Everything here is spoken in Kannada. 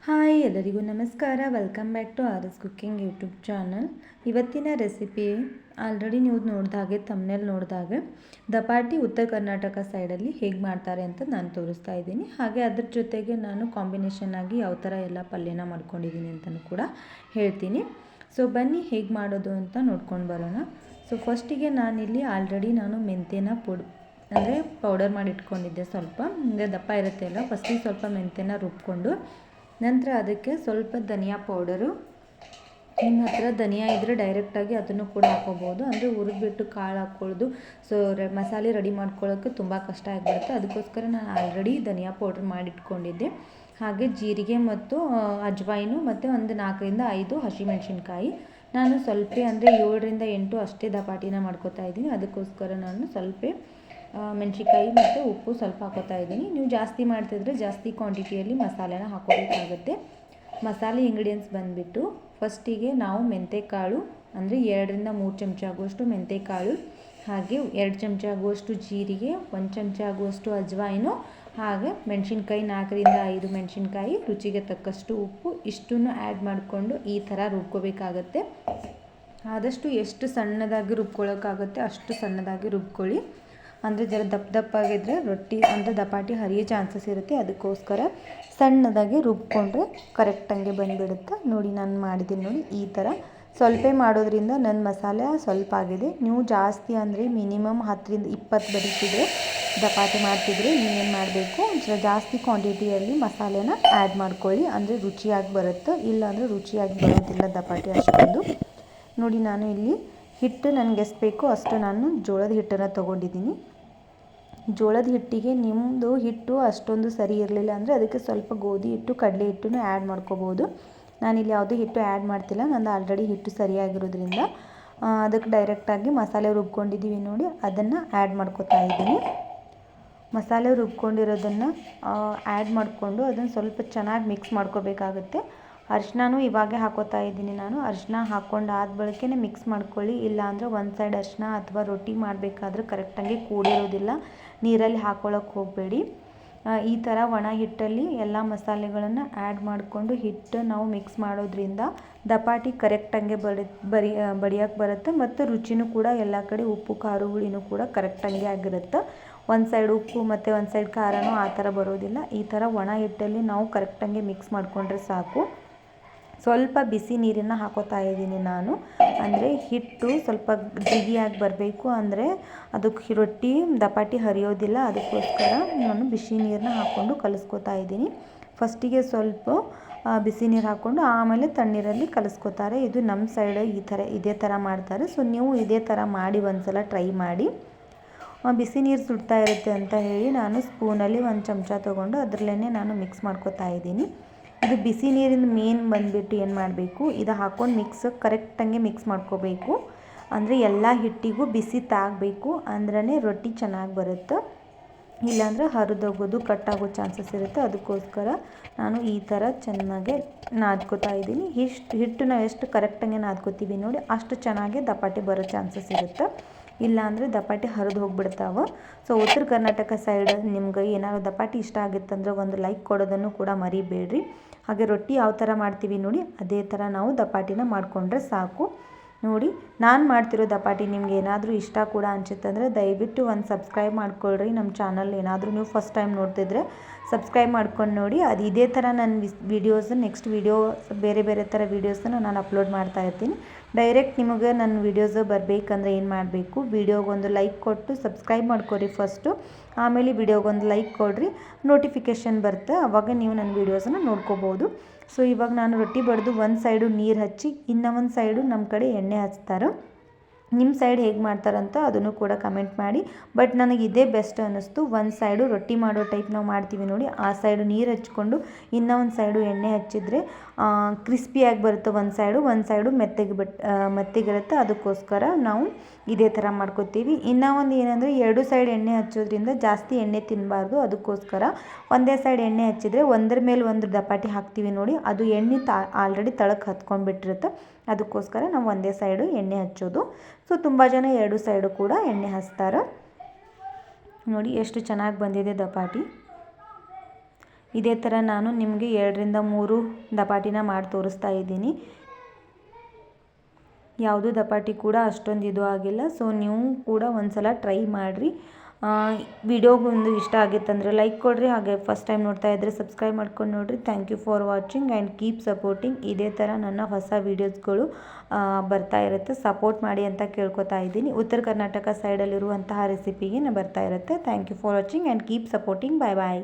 ಹಾಯ್ ಎಲ್ಲರಿಗೂ ನಮಸ್ಕಾರ. Welcome back to R S cooking YouTube channel. ಇವತ್ತಿನ ರೆಸಿಪಿ ಆಲ್ರೆಡಿ ನೀವು ನೋಡಿದಾಗೆ ತಮ್ಮನೇಲಿ ನೋಡಿದಾಗೆ ದಪಾಟಿ ಉತ್ತರ ಕರ್ನಾಟಕ ಸೈಡಲ್ಲಿ ಹೇಗೆ ಮಾಡ್ತಾರೆ ಅಂತ ನಾನು ತೋರಿಸ್ತಾ ಇದ್ದೀನಿ. ಹಾಗೆ ಅದ್ರ ಜೊತೆಗೆ ನಾನು ಕಾಂಬಿನೇಷನ್ ಆಗಿ ಯಾವ ಥರ ಎಲ್ಲ ಪಲ್ಯನ ಮಾಡ್ಕೊಂಡಿದ್ದೀನಿ ಅಂತಲೂ ಕೂಡ ಹೇಳ್ತೀನಿ. ಸೊ ಬನ್ನಿ ಹೇಗೆ ಮಾಡೋದು ಅಂತ ನೋಡ್ಕೊಂಡು ಬರೋಣ. ಸೊ ಫಸ್ಟಿಗೆ ನಾನಿಲ್ಲಿ ಆಲ್ರೆಡಿ ಮೆಂತ್ಯನ ಅಂದರೆ ಪೌಡರ್ ಮಾಡಿ ಇಟ್ಕೊಂಡಿದ್ದೆ. ಸ್ವಲ್ಪ ಅಂದರೆ ದಪ್ಪ ಇರುತ್ತೆ ಅಲ್ಲ, ಫಸ್ಟಿಗೆ ಸ್ವಲ್ಪ ಮೆಂತ್ಯನ ರುಬ್ಕೊಂಡು ನಂತರ ಅದಕ್ಕೆ ಸ್ವಲ್ಪ ಧನಿಯಾ ಪೌಡರು, ನಿಮ್ಮ ಹತ್ರ ಧನಿಯಾ ಇದ್ದರೆ ಡೈರೆಕ್ಟಾಗಿ ಅದನ್ನು ಕೂಡ ಹಾಕೋಬೋದು. ಅಂದರೆ ಹುರಿದ್ಬಿಟ್ಟು ಕಾಳು ಹಾಕ್ಕೊಳ್ಳೋದು ಸೊ ಮಸಾಲೆ ರೆಡಿ ಮಾಡ್ಕೊಳ್ಳೋಕ್ಕೆ ತುಂಬ ಕಷ್ಟ ಆಗಿಬಿಡುತ್ತೆ. ಅದಕ್ಕೋಸ್ಕರ ನಾನು ಆಲ್ರೆಡಿ ಧನಿಯಾ ಪೌಡ್ರ್ ಮಾಡಿಟ್ಕೊಂಡಿದ್ದೆ. ಹಾಗೆ ಜೀರಿಗೆ ಮತ್ತು ಅಜ್ವಾಯಿನು ಮತ್ತು ಒಂದು 4ರಿಂದ 5 ಹಸಿಮೆಣಸಿನ್ಕಾಯಿ. ನಾನು ಸ್ವಲ್ಪ ಅಂದರೆ 7ರಿಂದ 8 ಅಷ್ಟೇ ದಪಾಟಿನ ಮಾಡ್ಕೋತಾ ಇದ್ದೀನಿ. ಅದಕ್ಕೋಸ್ಕರ ನಾನು ಸ್ವಲ್ಪ ಮೆಣಸಿನ್ಕಾಯಿ ಮತ್ತು ಉಪ್ಪು ಸ್ವಲ್ಪ ಹಾಕೋತಾ ಇದ್ದೀನಿ. ನೀವು ಜಾಸ್ತಿ ಮಾಡ್ತಿದ್ರೆ ಜಾಸ್ತಿ ಕ್ವಾಂಟಿಟಿಯಲ್ಲಿ ಮಸಾಲೆನ ಹಾಕೋಬೇಕಾಗುತ್ತೆ. ಮಸಾಲೆ ಇಂಗ್ರೀಡಿಯೆಂಟ್ಸ್ ಬಂದುಬಿಟ್ಟು ಫಸ್ಟಿಗೆ ನಾವು ಮೆಂತೆಕಾಳು ಅಂದರೆ 2ರಿಂದ 3 ಚಮಚ ಆಗುವಷ್ಟು ಮೆಂತೆಕಾಳು, ಹಾಗೆ 2 ಚಮಚ ಆಗುವಷ್ಟು ಜೀರಿಗೆ, 1 ಚಮಚ ಆಗುವಷ್ಟು ಅಜ್ವಾಯಿನು, ಹಾಗೆ ಮೆಣಸಿನ್ಕಾಯಿ 4ರಿಂದ 5 ಮೆಣಸಿನ್ಕಾಯಿ, ರುಚಿಗೆ ತಕ್ಕಷ್ಟು ಉಪ್ಪು, ಇಷ್ಟನ್ನು ಆ್ಯಡ್ ಮಾಡಿಕೊಂಡು ಈ ಥರ ರುಬ್ಕೋಬೇಕಾಗತ್ತೆ. ಆದಷ್ಟು ಎಷ್ಟು ಸಣ್ಣದಾಗಿ ರುಬ್ಕೊಳ್ಳೋಕ್ಕಾಗುತ್ತೆ ಅಷ್ಟು ಸಣ್ಣದಾಗಿ ರುಬ್ಕೊಳ್ಳಿ. ಅಂದರೆ ಜರ ದಪ್ಪಾಗಿದ್ದರೆ ರೊಟ್ಟಿ ಅಂದರೆ ದಪಾಟಿ ಹರಿಯೋ ಚಾನ್ಸಸ್ ಇರುತ್ತೆ. ಅದಕ್ಕೋಸ್ಕರ ಸಣ್ಣದಾಗಿ ರುಬ್ಕೊಂಡ್ರೆ ಕರೆಕ್ಟಂಗೆ ಬಂದುಬಿಡುತ್ತೆ. ನೋಡಿ ನಾನು ಮಾಡಿದ್ದೀನಿ ನೋಡಿ ಈ ಥರ. ಸ್ವಲ್ಪ ಮಾಡೋದ್ರಿಂದ ನನ್ನ ಮಸಾಲೆ ಸ್ವಲ್ಪ ಆಗಿದೆ. ನೀವು ಜಾಸ್ತಿ ಅಂದರೆ ಮಿನಿಮಮ್ 10ರಿಂದ 20 ಬರೀತಿದ್ರೆ ದಪಾಟಿ ಮಾಡ್ತಿದ್ರೆ ನೀವೇನು ಮಾಡಬೇಕು, ಜಾಸ್ತಿ ಕ್ವಾಂಟಿಟಿಯಲ್ಲಿ ಮಸಾಲೆನ ಆ್ಯಡ್ ಮಾಡ್ಕೊಳ್ಳಿ. ಅಂದರೆ ರುಚಿಯಾಗಿ ಬರುತ್ತೆ. ಇಲ್ಲಾಂದರೆ ರುಚಿಯಾಗಿ ಬರೋದಿಲ್ಲ ದಪಾಟಿ ಅಷ್ಟೊಂದು. ನೋಡಿ ನಾನು ಇಲ್ಲಿ ಹಿಟ್ಟು ನನಗೆ ಎಷ್ಟು ಬೇಕೋ ಅಷ್ಟು ನಾನು ಜೋಳದ ಹಿಟ್ಟನ್ನು ತೊಗೊಂಡಿದ್ದೀನಿ. ಜೋಳದ ಹಿಟ್ಟಿಗೆ ನಿಮ್ಮದು ಹಿಟ್ಟು ಅಷ್ಟೊಂದು ಸರಿ ಇರಲಿಲ್ಲ ಅಂದರೆ ಅದಕ್ಕೆ ಸ್ವಲ್ಪ ಗೋಧಿ ಹಿಟ್ಟು, ಕಡಲೆ ಹಿಟ್ಟನ್ನು ಆ್ಯಡ್ ಮಾಡ್ಕೋಬೋದು. ನಾನಿಲ್ಲಿ ಯಾವುದೇ ಹಿಟ್ಟು ಆ್ಯಡ್ ಮಾಡ್ತಿಲ್ಲ, ನಂದು ಆಲ್ರೆಡಿ ಹಿಟ್ಟು ಸರಿಯಾಗಿರೋದ್ರಿಂದ ಅದಕ್ಕೆ ಡೈರೆಕ್ಟಾಗಿ ಮಸಾಲೆ ರುಬ್ಕೊಂಡಿದ್ದೀವಿ ನೋಡಿ ಅದನ್ನು ಆ್ಯಡ್ ಮಾಡ್ಕೋತಾ ಇದ್ದೀನಿ. ಮಸಾಲೆ ರುಬ್ಕೊಂಡಿರೋದನ್ನು ಆ್ಯಡ್ ಮಾಡಿಕೊಂಡು ಅದನ್ನು ಸ್ವಲ್ಪ ಚೆನ್ನಾಗಿ ಮಿಕ್ಸ್ ಮಾಡ್ಕೋಬೇಕಾಗುತ್ತೆ. ಅರಿಶಿನೂ ಇವಾಗೆ ಹಾಕೋತಾ ಇದ್ದೀನಿ ನಾನು. ಅರಿಶಿನ ಹಾಕ್ಕೊಂಡು ಆದ ಬಳಿಕೆ ಮಿಕ್ಸ್ ಮಾಡ್ಕೊಳ್ಳಿ. ಇಲ್ಲಾಂದರೆ ಒಂದು ಸೈಡ್ ಅರಿಶಿನ ಅಥವಾ ರೊಟ್ಟಿ ಮಾಡಬೇಕಾದ್ರೆ ಕರೆಕ್ಟಾಗಿ ಕೂಡಿರೋದಿಲ್ಲ. ನೀರಲ್ಲಿ ಹಾಕ್ಕೊಳ್ಳೋಕೆ ಹೋಗಬೇಡಿ. ಈ ಥರ ಒಣ ಹಿಟ್ಟಲ್ಲಿ ಎಲ್ಲ ಮಸಾಲೆಗಳನ್ನು ಆ್ಯಡ್ ಮಾಡಿಕೊಂಡು ಹಿಟ್ಟು ನಾವು ಮಿಕ್ಸ್ ಮಾಡೋದ್ರಿಂದ ದಪಾಟಿ ಕರೆಕ್ಟಂಗೆ ಬಡಿಯೋಕ್ಕೆ ಬರುತ್ತೆ. ಮತ್ತು ರುಚಿನೂ ಕೂಡ ಎಲ್ಲ ಕಡೆ ಉಪ್ಪು ಖಾರ ಹುಳಿನೂ ಕೂಡ ಕರೆಕ್ಟಂಗೆ ಆಗಿರುತ್ತೆ. ಒಂದು ಸೈಡ್ ಉಪ್ಪು ಮತ್ತು ಒಂದು ಸೈಡ್ ಖಾರನೂ ಆ ಥರ ಬರೋದಿಲ್ಲ. ಈ ಥರ ಒಣ ಹಿಟ್ಟಲ್ಲಿ ನಾವು ಕರೆಕ್ಟಂಗೆ ಮಿಕ್ಸ್ ಮಾಡಿಕೊಂಡ್ರೆ ಸಾಕು. ಸ್ವಲ್ಪ ಬಿಸಿ ನೀರನ್ನು ಹಾಕೋತಾ ಇದ್ದೀನಿ ನಾನು. ಅಂದರೆ ಹಿಟ್ಟು ಸ್ವಲ್ಪ ಜಿಗಿಯಾಗಿ ಬರಬೇಕು, ಅಂದರೆ ಅದಕ್ಕೆ ರೊಟ್ಟಿ ದಪಾಟಿ ಹರಿಯೋದಿಲ್ಲ. ಅದಕ್ಕೋಸ್ಕರ ನಾನು ಬಿಸಿ ನೀರನ್ನ ಹಾಕ್ಕೊಂಡು ಕಲಿಸ್ಕೊತಾ ಇದ್ದೀನಿ. ಫಸ್ಟಿಗೆ ಸ್ವಲ್ಪ ಬಿಸಿ ನೀರು ಹಾಕ್ಕೊಂಡು ಆಮೇಲೆ ತಣ್ಣೀರಲ್ಲಿ ಕಲಿಸ್ಕೊತಾರೆ. ಇದು ನಮ್ಮ ಸೈಡ್ ಇದೇ ಥರ ಮಾಡ್ತಾರೆ. ಸೊ ನೀವು ಇದೇ ಥರ ಮಾಡಿ ಒಂದ್ಸಲ ಟ್ರೈ ಮಾಡಿ. ಬಿಸಿ ನೀರು ಸುಡ್ತಾ ಇರುತ್ತೆ ಅಂತ ಹೇಳಿ ನಾನು ಸ್ಪೂನಲ್ಲಿ 1 ಚಮಚ ತೊಗೊಂಡು ಅದರಲ್ಲೇ ನಾನು ಮಿಕ್ಸ್ ಮಾಡ್ಕೊತಾ ಇದ್ದೀನಿ. ಇದು ಬಿಸಿ ನೀರಿಂದ ಮೇನ್ ಬಂದುಬಿಟ್ಟು ಏನು ಮಾಡಬೇಕು, ಇದು ಹಾಕ್ಕೊಂಡು ಕರೆಕ್ಟಂಗೆ ಮಿಕ್ಸ್ ಮಾಡ್ಕೋಬೇಕು. ಅಂದರೆ ಎಲ್ಲ ಹಿಟ್ಟಿಗೂ ಬಿಸಿ ತಾಗಬೇಕು, ಅಂದ್ರೇ ರೊಟ್ಟಿ ಚೆನ್ನಾಗಿ ಬರುತ್ತೆ. ಇಲ್ಲಾಂದರೆ ಹರಿದೋಗೋದು ಕಟ್ಟಾಗೋ ಚಾನ್ಸಸ್ ಇರುತ್ತೆ. ಅದಕ್ಕೋಸ್ಕರ ನಾನು ಈ ಥರ ಚೆನ್ನಾಗೆ ನಾದ್ಕೋತಾ ಇದ್ದೀನಿ. ಹಿಟ್ಟು ನಾವು ಎಷ್ಟು ಕರೆಕ್ಟಂಗೆ ನಾದ್ಕೋತೀವಿ ನೋಡಿ ಅಷ್ಟು ಚೆನ್ನಾಗಿ ದಪಾಟಿ ಬರೋ ಚಾನ್ಸಸ್ ಇರುತ್ತೆ. ಇಲ್ಲಾಂದರೆ ದಪಾಟಿ ಹರಿದು ಹೋಗ್ಬಿಡ್ತಾವೆ. ಸೊ ಉತ್ತರ ಕರ್ನಾಟಕ ಸೈಡ್ ನಿಮ್ಗೆ ಏನಾದ್ರು ದಪಾಟಿ ಇಷ್ಟ ಆಗುತ್ತಂದ್ರೆ ಒಂದು ಲೈಕ್ ಕೊಡೋದನ್ನು ಕೂಡ ಮರಿಬೇಡ್ರಿ. ಹಾಗೆ ರೊಟ್ಟಿ ಯಾವ ಥರ ಮಾಡ್ತೀವಿ ನೋಡಿ ಅದೇ ಥರ ನಾವು ದಪಾಟಿನ ಮಾಡಿಕೊಂಡ್ರೆ ಸಾಕು. ನೋಡಿ ನಾನು ಮಾಡ್ತಿರೋ ದಪಾಟಿ ನಿಮ್ಗೆ ಏನಾದರೂ ಇಷ್ಟ ಕೂಡ ಅನಿಸುತ್ತಂದರೆ ದಯವಿಟ್ಟು ಒಂದು ಸಬ್ಸ್ಕ್ರೈಬ್ ಮಾಡ್ಕೊಳ್ರಿ. ನಮ್ಮ ಚಾನಲ್ ಏನಾದರೂ ನೀವು ಫಸ್ಟ್ ಟೈಮ್ ನೋಡ್ತಿದ್ರೆ ಸಬ್ಸ್ಕ್ರೈಬ್ ಮಾಡ್ಕೊಂಡು ನೋಡಿ. ಅದು ಇದೇ ಥರ ನನ್ನ ವೀಡಿಯೋಸ್ ನೆಕ್ಸ್ಟ್ ವೀಡಿಯೋ ಬೇರೆ ಥರ ವೀಡಿಯೋಸನ್ನು ನಾನು ಅಪ್ಲೋಡ್ ಮಾಡ್ತಾ ಇರ್ತೀನಿ. ಡೈರೆಕ್ಟ್ ನಿಮಗೆ ನನ್ನ ವೀಡಿಯೋಸ್ ಬರಬೇಕಂದ್ರೆ ಏನು ಮಾಡಬೇಕು, ವೀಡಿಯೋಗೊಂದು ಲೈಕ್ ಕೊಟ್ಟು ಸಬ್ಸ್ಕ್ರೈಬ್ ಮಾಡ್ಕೊರಿ ಫಸ್ಟು. ಆಮೇಲೆ ವೀಡಿಯೋಗೊಂದು ಲೈಕ್ ಕೊಡ್ರಿ, ನೋಟಿಫಿಕೇಷನ್ ಬರುತ್ತೆ, ಆವಾಗ ನೀವು ನನ್ನ ವೀಡಿಯೋಸನ್ನು ನೋಡ್ಕೋಬೋದು. ಸೊ ಇವಾಗ ನಾನು ರೊಟ್ಟಿ ಬಡಿದು ಒಂದು ಸೈಡು ನೀರು ಹಚ್ಚಿ ಇನ್ನೂ ಒಂದು ಸೈಡು ನಮ್ಮ ಕಡೆ ಎಣ್ಣೆ ಹಚ್ತಾರೆ. ನಿಮ್ಮ ಸೈಡ್ ಹೇಗೆ ಮಾಡ್ತಾರಂತ ಅದನ್ನು ಕೂಡ ಕಮೆಂಟ್ ಮಾಡಿ. ಬಟ್ ನನಗೆ ಇದೇ ಬೆಸ್ಟ್ ಅನ್ನಿಸ್ತು. ಒಂದು ಸೈಡು ರೊಟ್ಟಿ ಮಾಡೋ ಟೈಪ್ ನಾವು ಮಾಡ್ತೀವಿ ನೋಡಿ ಆ ಸೈಡು ನೀರು ಹಚ್ಕೊಂಡು ಇನ್ನೂ ಒಂದು ಸೈಡು ಎಣ್ಣೆ ಹಚ್ಚಿದರೆ ಕ್ರಿಸ್ಪಿಯಾಗಿ ಬರುತ್ತೆ. ಒಂದು ಸೈಡು ಮೆತ್ತಗಿರುತ್ತೆ. ಅದಕ್ಕೋಸ್ಕರ ನಾವು ಇದೇ ಥರ ಮಾಡ್ಕೋತೀವಿ. ಇನ್ನೂ ಒಂದು ಏನಂದರೆ 2 ಸೈಡ್ ಎಣ್ಣೆ ಹಚ್ಚೋದ್ರಿಂದ ಜಾಸ್ತಿ ಎಣ್ಣೆ ತಿನ್ನಬಾರ್ದು. ಅದಕ್ಕೋಸ್ಕರ ಒಂದೇ ಸೈಡ್ ಎಣ್ಣೆ ಹಚ್ಚಿದರೆ ಒಂದರ ಮೇಲೆ ಒಂದು ದಪಾಟಿ ಹಾಕ್ತೀವಿ ನೋಡಿ ಅದು ಎಣ್ಣೆ ಆಲ್ರೆಡಿ ತಳಕ್ಕೆ ಹತ್ಕೊಂಡ್ಬಿಟ್ಟಿರುತ್ತೆ. ಅದಕ್ಕೋಸ್ಕರ ನಾವು ಒಂದೇ ಸೈಡು ಎಣ್ಣೆ ಹಚ್ಚೋದು. ಸೊ ತುಂಬ ಜನ 2 ಸೈಡು ಕೂಡ ಎಣ್ಣೆ ಹಚ್ತಾರೆ. ನೋಡಿ ಎಷ್ಟು ಚೆನ್ನಾಗಿ ಬಂದಿದೆ ದಪಾಟಿ. ಇದೇ ಥರ ನಾನು ನಿಮಗೆ 2-3 ದಪಾಟಿನ ಮಾಡಿ ತೋರಿಸ್ತಾ ಇದ್ದೀನಿ. ಯಾವುದು ದಪಾಟಿ ಕೂಡ ಅಷ್ಟೊಂದು ಇದು ಆಗಿಲ್ಲ. ಸೊ ನೀವು ಕೂಡ ಒಂದು ಸಲ ಟ್ರೈ ಮಾಡಿರಿ. ವಿಡಿಯೋಗೊಂದು ಇಷ್ಟ ಆಗಿತ್ತಂದರೆ ಲೈಕ್ ಕೊಡಿರಿ. ಹಾಗೆ ಫಸ್ಟ್ ಟೈಮ್ ನೋಡ್ತಾ ಇದ್ದರೆ ಸಬ್ಸ್ಕ್ರೈಬ್ ಮಾಡ್ಕೊಂಡು ನೋಡಿರಿ. Thank you for watching and keep supporting. ಇದೇ ಥರ ನನ್ನ ಹೊಸ ವೀಡಿಯೋಸ್ಗಳು ಬರ್ತಾ ಇರುತ್ತೆ. ಸಪೋರ್ಟ್ ಮಾಡಿ ಅಂತ ಕೇಳ್ಕೊತಾ ಇದ್ದೀನಿ. ಉತ್ತರ ಕರ್ನಾಟಕ ಸೈಡಲ್ಲಿರುವಂತಹ ರೆಸಿಪಿಗೆ ಬರ್ತಾ ಇರುತ್ತೆ. Thank you for watching and keep supporting. Bye bye.